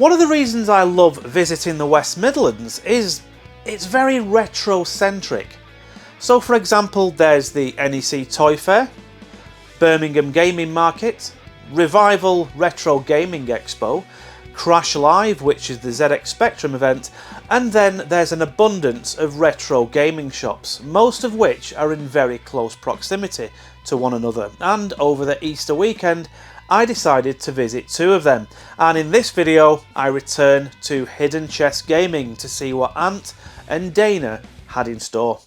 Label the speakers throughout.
Speaker 1: One of the reasons I love visiting the West Midlands is it's very retro-centric. So for example, there's the NEC Toy Fair, Birmingham Gaming Market, Revival Retro Gaming Expo, Crash Live, which is the ZX Spectrum event, and then there's an abundance of retro gaming shops, most of which are in very close proximity to one another. And over the Easter weekend, I decided to visit two of them, and in this video I return to Hidden Chest Gaming to see what Ant and Dana had in store.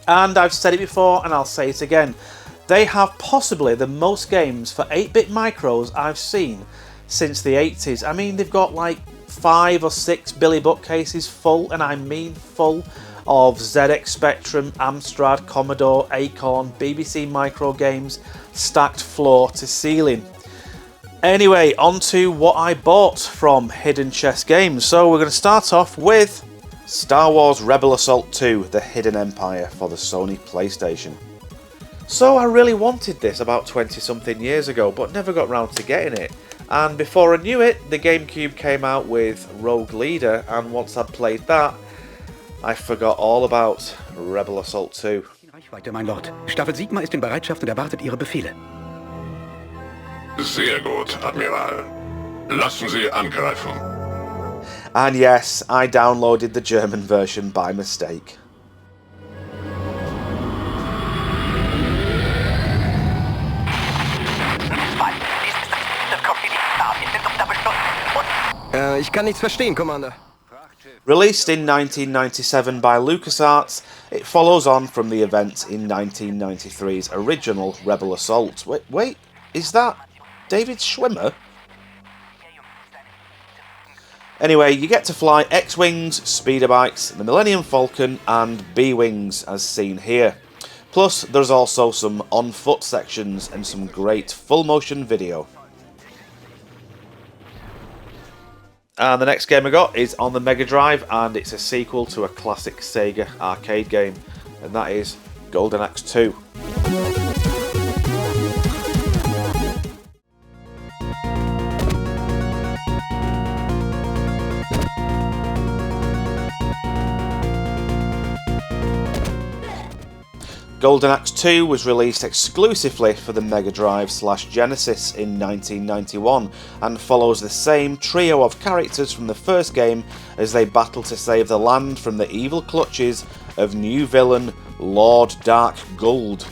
Speaker 1: And I've said it before and I'll say it again. They have possibly the most games for 8-bit micros I've seen since the 80s. I mean, they've got like 5 or 6 Billy bookcases full, and I mean full, of ZX Spectrum, Amstrad, Commodore, Acorn, BBC micro games, stacked floor to ceiling. Anyway, on to what I bought from Hidden Chest Games. So we're going to start off with Star Wars Rebel Assault 2, The Hidden Empire for the Sony PlayStation. So I really wanted this about 20 something years ago, but never got round to getting it. And before I knew it, the GameCube came out with Rogue Leader, and once I'd played that, I forgot all about Rebel Assault 2.
Speaker 2: Reichweite, mein Lord. Staffel Sigma ist in Bereitschaft und erwartet Ihre Befehle.
Speaker 3: Sehr gut, Admiral. Lassen Sie angreifen.
Speaker 1: And yes, I downloaded the German version by mistake.
Speaker 2: Ich kann nichts verstehen, Commander.
Speaker 1: Released in 1997 by LucasArts, it follows on from the events in 1993's original Rebel Assault. Wait, is that David Schwimmer? Anyway, you get to fly X-Wings, speeder bikes, the Millennium Falcon and B-Wings as seen here. Plus, there's also some on-foot sections and some great full-motion video. And the next game I got is on the Mega Drive, and it's a sequel to a classic Sega arcade game, and that is Golden Axe 2. Golden Axe 2 was released exclusively for the Mega Drive/Genesis in 1991 and follows the same trio of characters from the first game as they battle to save the land from the evil clutches of new villain Lord Dark Guld.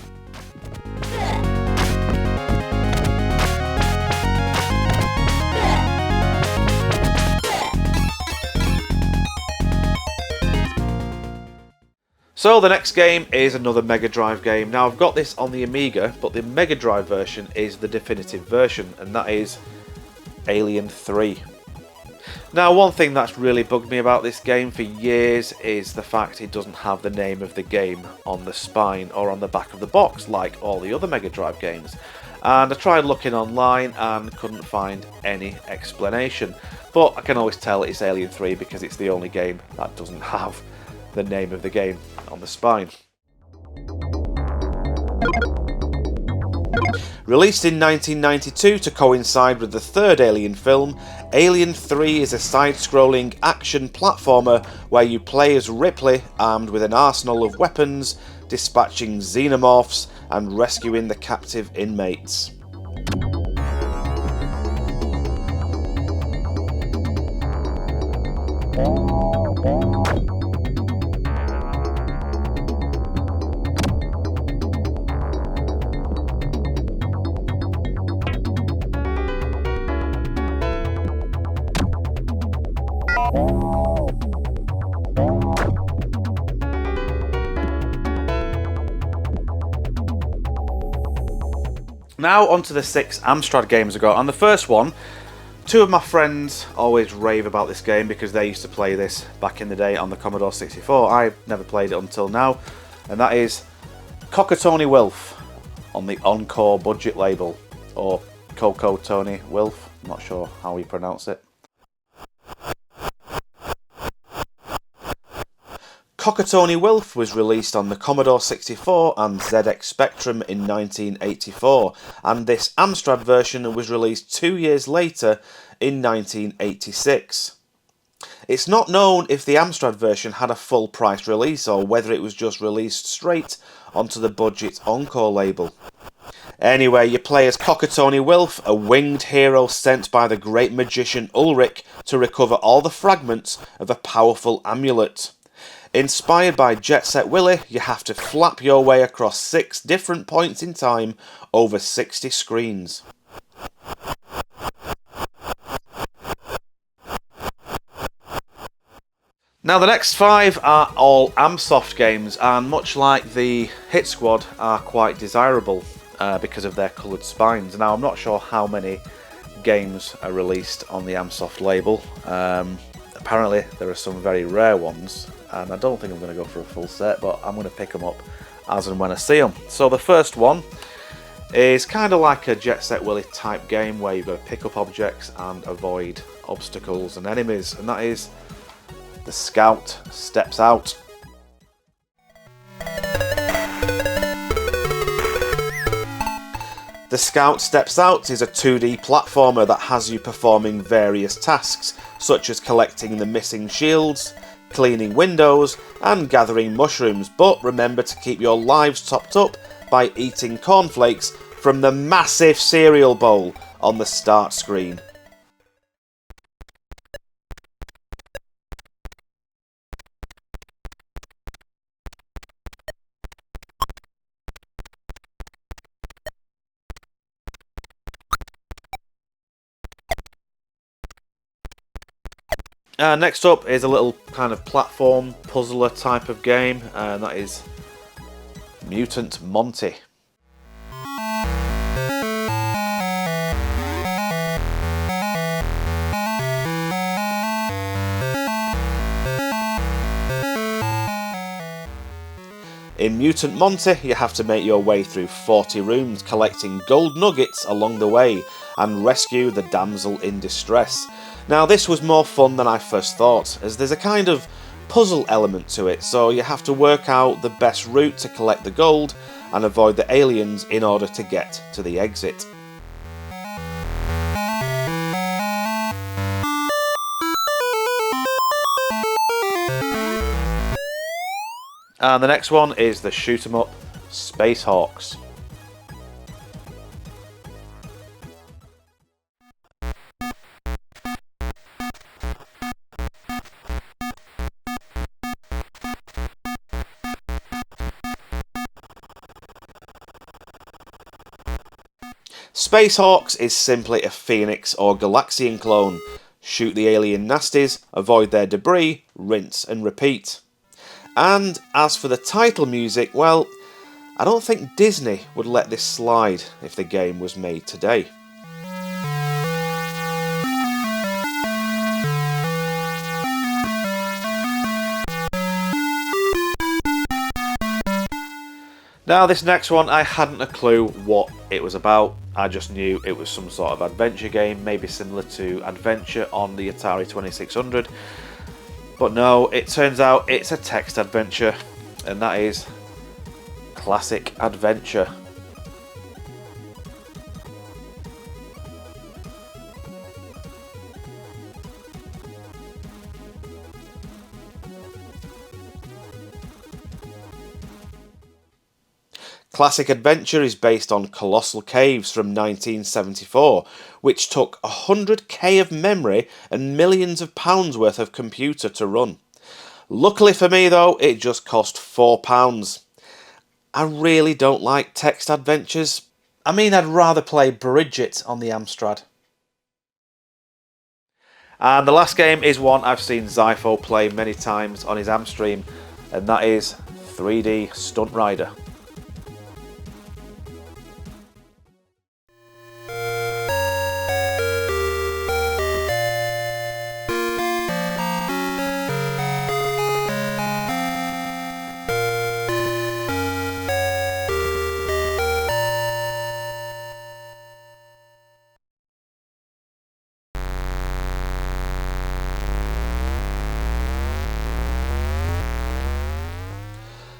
Speaker 1: So the next game is another Mega Drive game. Now I've got this on the Amiga, but the Mega Drive version is the definitive version, and that is Alien 3. Now one thing that's really bugged me about this game for years is the fact it doesn't have the name of the game on the spine or on the back of the box like all the other Mega Drive games. And I tried looking online and couldn't find any explanation. But I can always tell it's Alien 3 because it's the only game that doesn't have the name of the game on the spine. Released in 1992 to coincide with the third Alien film, Alien 3 is a side-scrolling action platformer where you play as Ripley, armed with an arsenal of weapons, dispatching xenomorphs and rescuing the captive inmates. Now onto the 6 Amstrad games I got, and the first one, two of my friends always rave about this game because they used to play this back in the day on the Commodore 64. I've never played it until now, and that is Cockatony Wilf on the Encore budget label, or Coco Tony Wilf, I'm not sure how you pronounce it. Cockatony Wilf was released on the Commodore 64 and ZX Spectrum in 1984, and this Amstrad version was released 2 years later in 1986. It's not known if the Amstrad version had a full price release or whether it was just released straight onto the budget Encore label. Anyway, you play as Cockatony Wilf, a winged hero sent by the great magician Ulrich to recover all the fragments of a powerful amulet. Inspired by Jet Set Willy, you have to flap your way across 6 different points in time over 60 screens. Now the next 5 are all Amsoft games, and much like the Hit Squad, are quite desirable because of their coloured spines. Now I'm not sure how many games are released on the Amsoft label. Apparently there are some very rare ones, and I don't think I'm going to go for a full set, but I'm going to pick them up as and when I see them. So the first one is kind of like a Jet Set Willy type game where you've got to pick up objects and avoid obstacles and enemies, and that is The Scout Steps Out. The Scout Steps Out is a 2D platformer that has you performing various tasks, such as collecting the missing shields, cleaning windows, and gathering mushrooms, but remember to keep your lives topped up by eating cornflakes from the massive cereal bowl on the start screen. Next up is a little kind of platform puzzler type of game, and that is Mutant Monty. In Mutant Monty, you have to make your way through 40 rooms, collecting gold nuggets along the way, and rescue the damsel in distress. Now this was more fun than I first thought, as there's a kind of puzzle element to it, so you have to work out the best route to collect the gold and avoid the aliens in order to get to the exit. And the next one is the shoot 'em up Space Hawks. Space Hawks is simply a Phoenix or Galaxian clone. Shoot the alien nasties, avoid their debris, rinse and repeat. And as for the title music, well, I don't think Disney would let this slide if the game was made today. Now this next one, I hadn't a clue what it was about. I just knew it was some sort of adventure game, maybe similar to Adventure on the Atari 2600. But no, it turns out it's a text adventure, and that is Classic Adventure. Classic Adventure is based on Colossal Caves from 1974, which took 100k of memory and millions of pounds worth of computer to run. Luckily for me though, it just cost £4. I really don't like text adventures. I mean, I'd rather play Bridget on the Amstrad. And the last game is one I've seen Zypho play many times on his Amstream, and that is 3D Stunt Rider.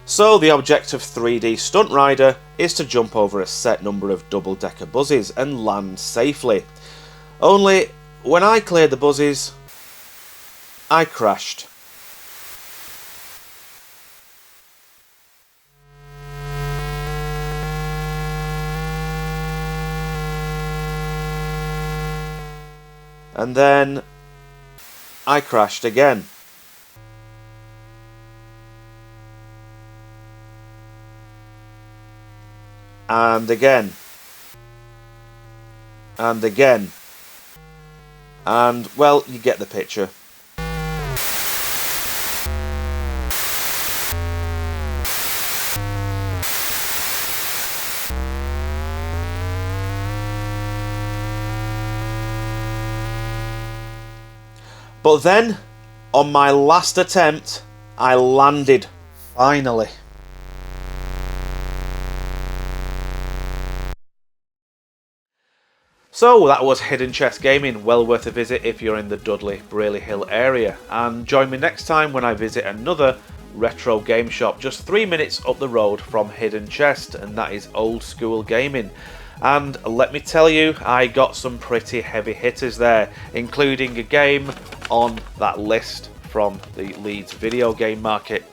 Speaker 1: So the object of 3D Stunt Rider is to jump over a set number of double-decker buses and land safely. Only, when I cleared the buses, I crashed. And then I crashed again. And again. And again. And, well, you get the picture. But then, on my last attempt, I landed, finally. So that was Hidden Chest Gaming, well worth a visit if you're in the Dudley Brierley Hill area, and join me next time when I visit another retro game shop just 3 minutes up the road from Hidden Chest, and that is Old School Gaming. And let me tell you, I got some pretty heavy hitters there, including a game on that list from the Leeds video game market.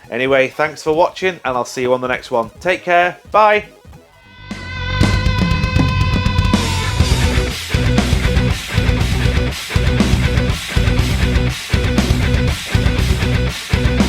Speaker 1: Anyway, thanks for watching, and I'll see you on the next one. Take care, bye!
Speaker 4: We'll be right back.